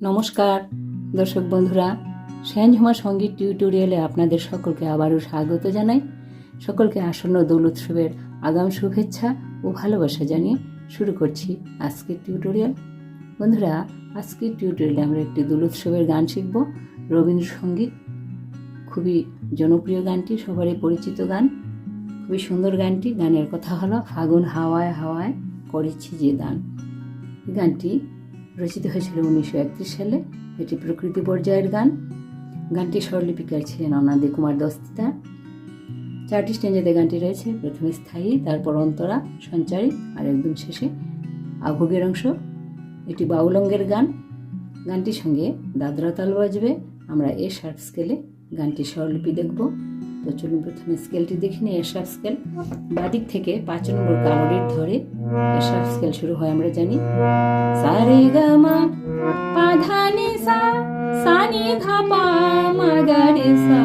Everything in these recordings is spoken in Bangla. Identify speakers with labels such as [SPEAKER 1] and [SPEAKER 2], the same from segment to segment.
[SPEAKER 1] নমস্কার দর্শক বন্ধুরা, শ্যানঝুমা সঙ্গীত টিউটোরিয়ালে আপনাদের সকলকে আবারও স্বাগত জানাই। সকলকে আসন্ন দোল উৎসবের আগাম শুভেচ্ছা ও ভালোবাসা জানিয়ে শুরু করছি আজকের টিউটোরিয়াল। বন্ধুরা, আজকের টিউটোরিয়ালে আমরা একটি দোল উৎসবের গান শিখব, রবীন্দ্রসঙ্গীত। খুবই জনপ্রিয় গানটি, সবারই পরিচিত গান, খুবই সুন্দর গানটি। গানের কথা হলো ফাগুন হাওয়ায় হাওয়ায় করেছি যে দান। গানটি রচিত হয়েছিল 1931 সালে। এটি প্রকৃতি পর্যায়ের গান। গানটি স্বরলিপিকার ছিলেন অনাদি কুমার দস্তিদার। 4টি স্টেঞ্জেতে গানটি রয়েছে। প্রথমে স্থায়ী, তারপর অন্তরা, সঞ্চারী আর একদম শেষে আভোগের অংশ। এটি বাউল অঙ্গের গান। গানটির সঙ্গে দাদরা তাল বাজবে। আমরা এ শার্প স্কেলে গানটির স্বরলিপি দেখব। তো চলুন প্রথমে স্কেলটি দেখি নিই। এ শার্প স্কেল বাদিক থেকে 5 নম্বর কালোরির ধরে এ শার্প স্কেল শুরু হয়, আমরা জানি। সা রে গা মা পা ধা নি সা, সা নি ধা পা মা গা রে সা।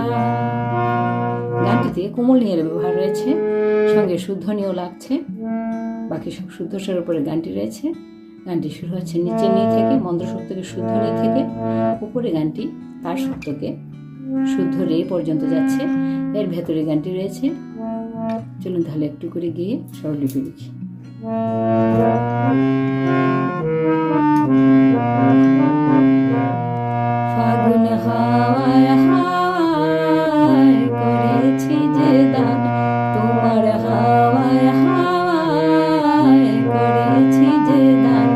[SPEAKER 1] গানটিতে কোমল নীয়ের ব্যবহার রয়েছে, সঙ্গে শুদ্ধনীয় লাগছে। বাকি সব শুদ্ধ স্বরের উপরে গানটি রয়েছে। গানটি শুরু হচ্ছে নিচের নি থেকে, মন্দ্র সপ্তকে শুদ্ধ নি থেকে। উপরে গানটি তার সপ্তকে শুদ্ধ রে পর্যন্ত যাচ্ছে। এর ভেতরে গানটি রয়েছে। চলুন তাহলে একটু করে গিয়ে স্বরলিপি লিখি। ফাগুন হাওয়ায় হাওয়ায় করেছি যে দান, তোমার হাওয়ায় হাওয়ায় করেছি যে দান।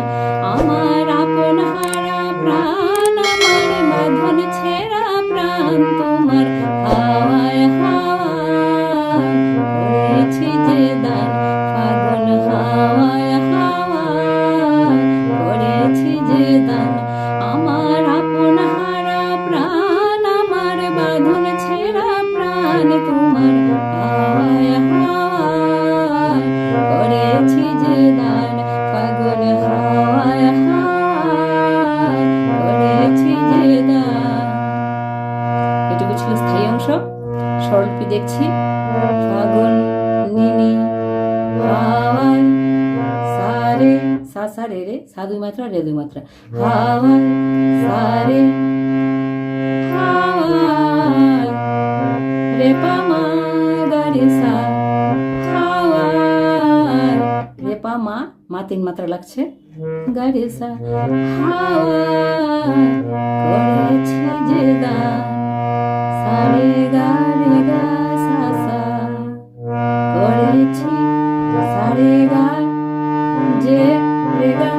[SPEAKER 1] আমার আপন হারা প্রাণ, আমার বাঁধন ছেঁড়া প্রাণ, তোমার হাওয়ায় হাওয়ায় করেছি যে দান। ফাগুন হাওয়ায় হাওয়ায় করেছি যে দান। আমার আপন হারা প্রাণ, আমার বাঁধন ছেঁড়া প্রাণ, তোমার হাওয়ায় হাওয়ায় করেছি যে দান। ফাগুন হাওয়ায় হাওয়ায় করেছি যে দান। এটুকু ছিল স্থায়ী অংশ। স্বরলিপি দেখছি। ফাগুন নিনি হাওয়ায় সা রে, সা সা রে রে, সা 2 মাত্রা, রে 2 মাত্রা, হাওয়ায় সা রে হাওয়ায় রে পা মা গা রে সা, হাওয়ায় রে পা মা, মা 3 মাত্রা লাগছে, গা রে সা, হাওয়ায় করেছি যে দান। সা রে গা সা সা করেছি, সা রে গা যে রে গা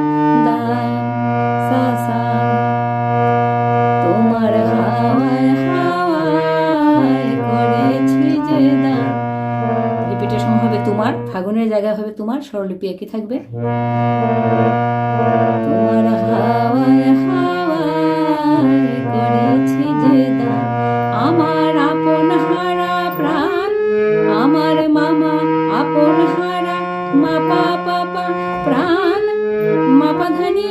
[SPEAKER 1] দান, সা সা। তোমার হাওয়ায় হাওয়ায় করেছি যে দান। রিপিটেশন হবে তোমার, ফাগুনের জায়গা হবে তোমার, স্বরলিপি একই থাকবে। তোমার হাওয়ায় হাওয়ায় করেছি যে দান। আমার আপন হারা প্রাণ, আমার মামা আপন হারা, মা পা পা পা প্রাণ, মা পা ধা নি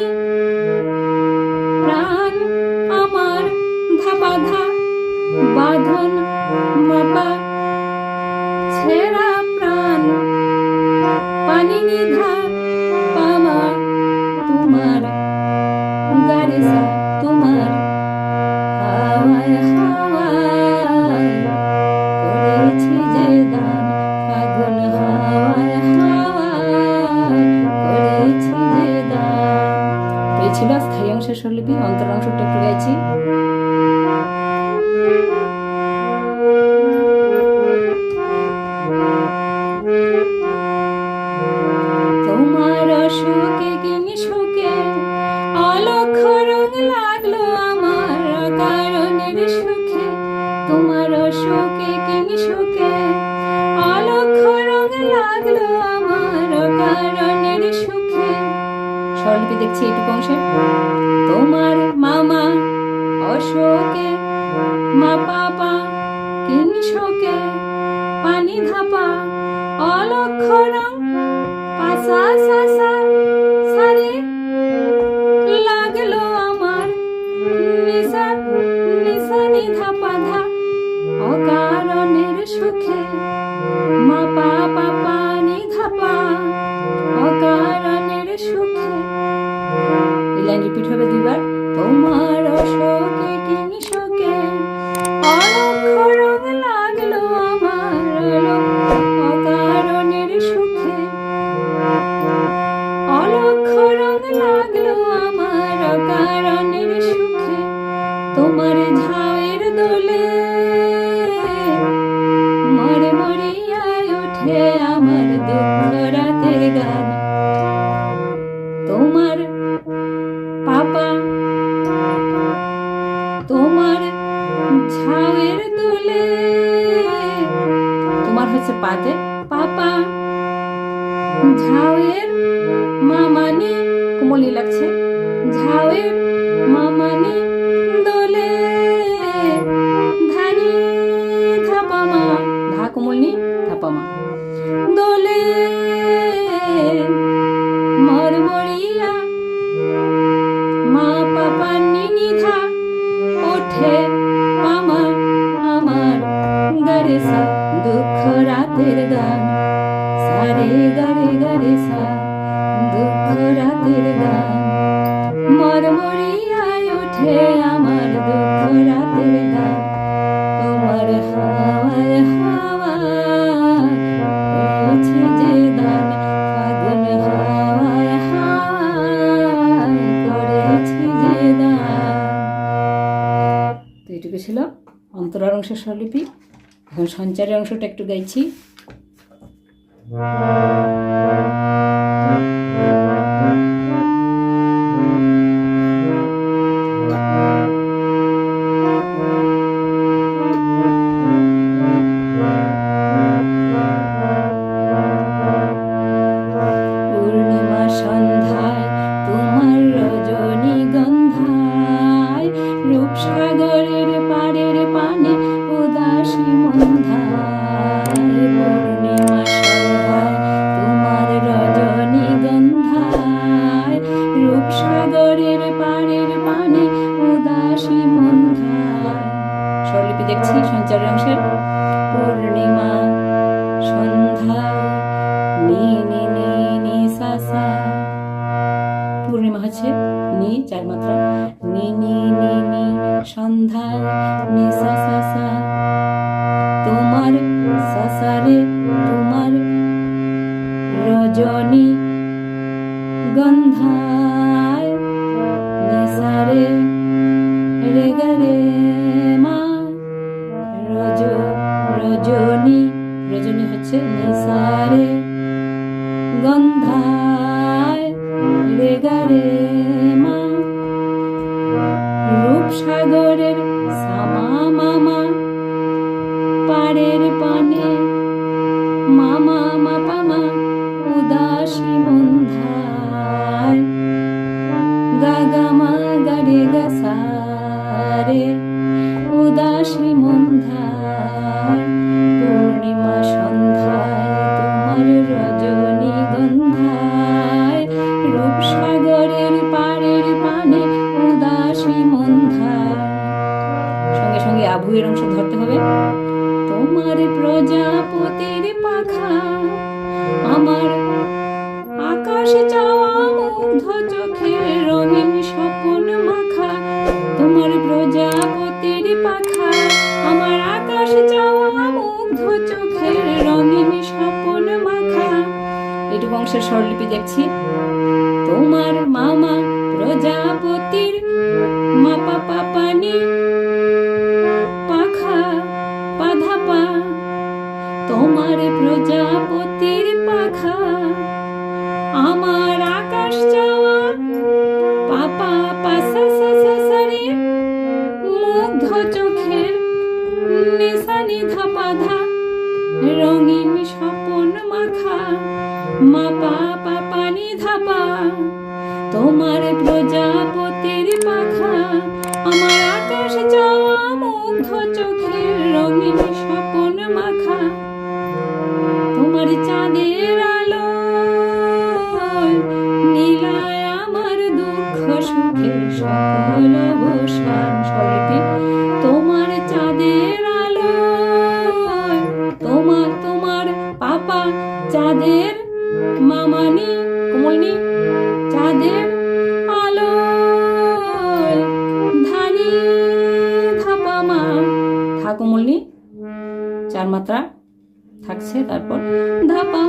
[SPEAKER 1] প্রাণ, আমার ধা পা ধা বাঁধন, মা পা ছেঁড়া প্রাণ, পানি নি ধা পা মা, তোমার গা রে সা, তোমার হাওয়ায় হাওয়ায় করেছি যে দান। ফাগুন হাওয়ায় হাওয়ায় করেছি যে দান। এই ছিল স্থায়ী অংশের স্বরলিপি। অন্তর অংশটা একটু গাইছি। তোমার সুখে কিনি সুখে অলক্ষ রং লাগলো আমার কারণের সুখে। তোমার সুখে কিনি সুখে অলক্ষ রং লাগলো আমার কারণের সুখে। স্বরলিপি দেখছি এইটুকু অংশে। তোমার মামা অশোকে, মা পাপা কিনি শোকে, পানি ধাপা অলক্ষ রং, পাসা সা সা সারে লাগলো আমার, নিসা নিসা নি ধাপা ধা অকারণের সুখে, মা পা পা নি ধাপা অকারণের সুখে। এই লাইন রিপিট হবে 2 বার। তোমার অলক্ষ রং লাগলো আমার অকারণের সুখে, তোমার ঝাউয়ের দোলে মরে মরিয়ায় ওঠে আমার দুঃখ রাতের গান। তোমার পাপা তোমার ঝাউয়ের দোলে, তোমার হচ্ছে পাতে, পাপা ঝাউয়ের মামানি, কোমলি লাগছে, ঝাউয়ের মামানি দোলে ধানি ধাপামা, ধা কোমলনি ধাপামা দোলে মরমরিয়া মা পাপা নিনি ধা ওঠে পামা আমার গারেসা দুঃখ রাতের গান, সারে গারে গারে সা দুঃখ রাতের গান, মরমরিয়ায় ওঠে আমার দুঃখ রাতের গান। তোমার হাওয়ায় হাওয়ায় করেছে যে দান, ফাগুন হাওয়ায় হাওয়ায় করেছে যে দান। তো এটুকু ছিল অন্তরার অংশের স্বরলিপি। এখন সঞ্চারের অংশটা একটু গাইছি। পূর্ণিমা সন্ধ্যায় তোমার রজনীগন্ধায়, রূপসাগরের পাড়ের পানে উদাসী মন্ধায়। পূর্ণিমা সন্ধ্যায় তোমার রজনীগন্ধায়, রূপসাগরের পাড়ের পানে উদাসী মন্ধায়। স্বরলিপি দেখছি সঞ্চারের অংশের। পূর্ণিমা সন্ধ্যায় নি নি নি নি সা সা, পূর্ণিমা হচ্ছে নি চার মাত্রা, নি নি নি নি সন্ধ্যায় নি সা সা সা, তোমার সাসারে তোমার রজনী গন্ধায়, নিসারে রে গরে মা রজনী, রজনী হচ্ছে নিসারে গন্ধায় রে গরে মা, রূপসাগরের সামা মামা পাড়ের পানে মামা মাপামা উদাসী মন্ধায়, গাগামা গারে গাসারে উদাসী মন্ধায়। পূর্ণিমা সন্ধ্যায় তোমার রজনীগন্ধায়, রূপসাগরের পাড়ের পানে উদাসী মন্ধায়। সঙ্গে সঙ্গে আবুয়ের অংশ ধরতে হবে। তোমার প্রজাপতির পাখা আমার আকাশে চাওয়া মুগ্ধ চোখের রঙিন স্বপ্ন মাখা, তোমার প্রজাপতির পাখা আমার আকাশে চাওয়া মুগ্ধ চোখের রঙিন স্বপ্ন মাখা। এটুকু অংশের স্বরলিপি দেখছি। তোমার মামা প্রজাপতির মাপা পাপানি পাখা পাধাপা, তোমার প্রজাপতির পাখা আমার আকাশ চাওয়া পাপা পাসা সাসা সারে মুগ্ধ চোখের নিশানি ধাপা ধা, রঙিন স্বপন মাখা মাপা পাপানি ধাপা, তোমার প্রজাপতির পাখা আমার আকাশ চাওয়া মুগ্ধ চোখের রঙিন স্বপন মাখা। তোমার চাঁদের আলো নীলায় আমার দুঃখ সুখের সকল অবসান। স্বরলিপি। তোমার চাঁদের আলো, তোমার তোমার পাপা চাঁদের মামানি কোমলনি, চাঁদের আলো ধানি ধাপামা, থা কোমলনি চার মাত্রা থাকছে, তারপর ধাপা